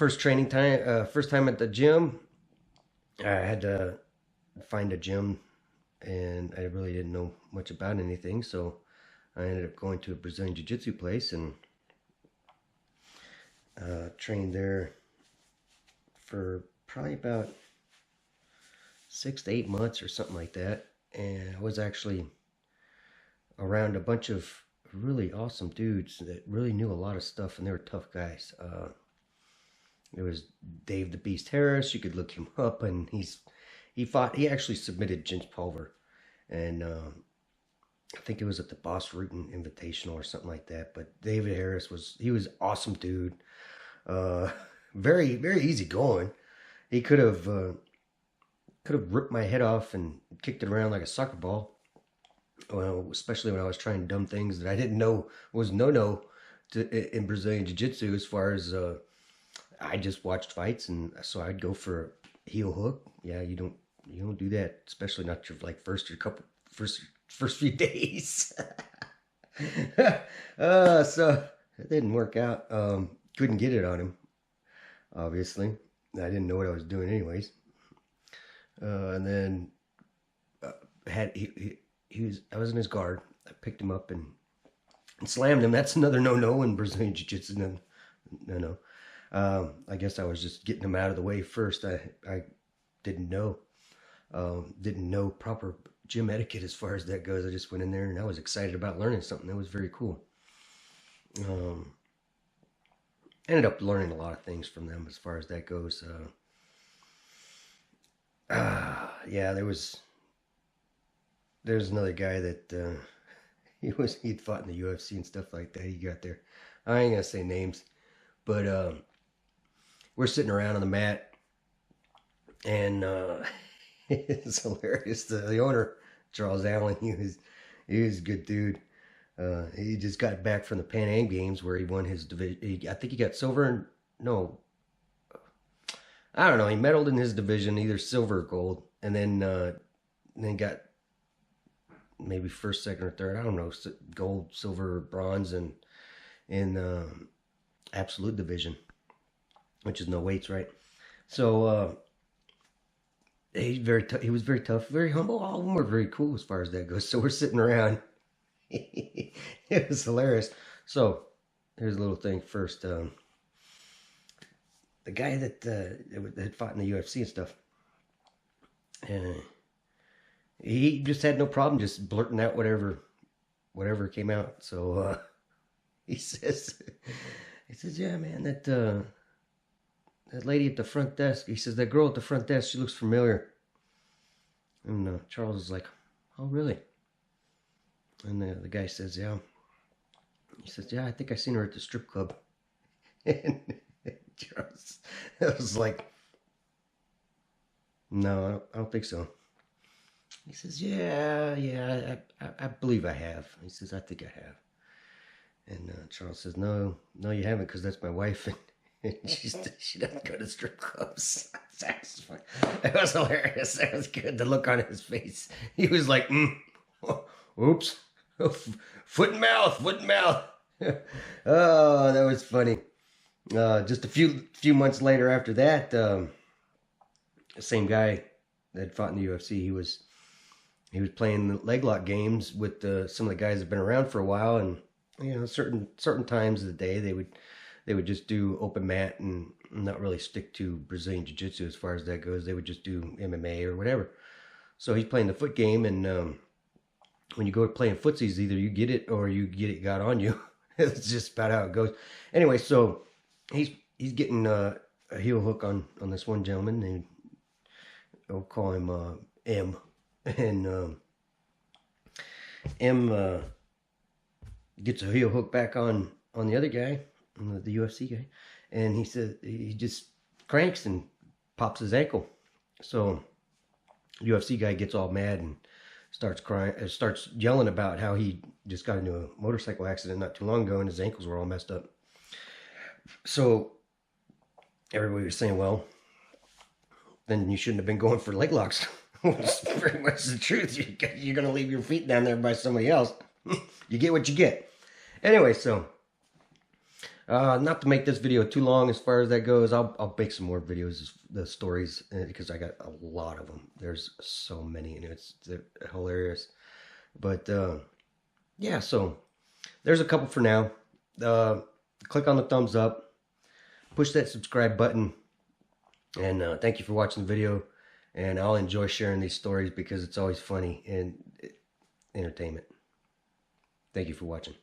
first time at the gym. I had to find a gym, and I really didn't know much about anything, so I ended up going to a Brazilian Jiu-Jitsu place and trained there for probably about 6 to 8 months or something like that. And I was actually around a bunch of really awesome dudes that really knew a lot of stuff, and they were tough guys. It was Dave the Beast Harris. You could look him up, and he actually submitted Jens Pulver, and I think it was at the Boss Rutan Invitational or something like that. But David Harris was awesome dude. Very very easy going. He could have ripped my head off and kicked it around like a soccer ball. Well, especially when I was trying dumb things that I didn't know was no in Brazilian Jiu-Jitsu. As far as I just watched fights, and so I'd go for a heel hook. Yeah, you don't do that, especially not your like first few days. So it didn't work out. Couldn't get it on him. Obviously, I didn't know what I was doing anyways. And then had he was I was in his guard. I picked him up and slammed him. That's another no in Brazilian Jiu-Jitsu. No. I guess I was just getting him out of the way first. I didn't know proper gym etiquette as far as that goes. I just went in there and I was excited about learning something. That was very cool. Ended up learning a lot of things from them as far as that goes. Yeah, there's another guy that he'd fought in the UFC and stuff like that. He got there. I ain't gonna say names, but we're sitting around on the mat, and it's hilarious. The owner, Charles Allen, he was a good dude. He just got back from the Pan Am Games where he won his division. I think he got silver. No, I don't know. He medaled in his division, either silver or gold, and then got maybe first, second, or third. I don't know, gold, silver, bronze, and in absolute division, which is no weights, right? So he was very tough, very humble. All of them were very cool as far as that goes. So we're sitting around. It was hilarious. So here's a little thing first. The guy that had fought in the UFC and stuff, he just had no problem just blurting out whatever came out. So he says, yeah, man, that lady at the front desk. He says, that girl at the front desk, she looks familiar. And Charles is like, oh, really? And the guy says, yeah. He says, yeah, I think I seen her at the strip club. And Charles, I was like, no, I don't think so. He says, yeah, I believe I have. He says, I think I have. And Charles says, no, you haven't, because that's my wife, and she doesn't go to strip clubs. That was hilarious. That was good. The look on his face. He was like, oops, foot and mouth. Oh, that was funny. Just a few months later after that, the same guy that fought in the UFC, he was playing the leg lock games with some of the guys that have been around for a while, and certain times of the day they would just do open mat and not really stick to Brazilian Jiu-Jitsu as far as that goes. They would just do MMA or whatever. So he's playing the foot game, and when you go playing footsies, either you get it or you get it got on you. It's just about how it goes. Anyway, so he's getting a heel hook on this one gentleman, and I'll call him M. And M gets a heel hook back on the other guy, the UFC guy, and he says he just cranks and pops his ankle. So UFC guy gets all mad and starts yelling about how he just got into a motorcycle accident not too long ago and his ankles were all messed up. So everybody was saying, well, then you shouldn't have been going for leg locks. Which is pretty much the truth. You're going to leave your feet down there by somebody else. You get what you get. Anyway, so Not to make this video too long as far as that goes, I'll make some more videos, the stories, because I got a lot of them. There's so many, and they're hilarious. But yeah, so there's a couple for now. Click on the thumbs up, push that subscribe button, and thank you for watching the video. And I'll enjoy sharing these stories because it's always funny and entertainment. Thank you for watching.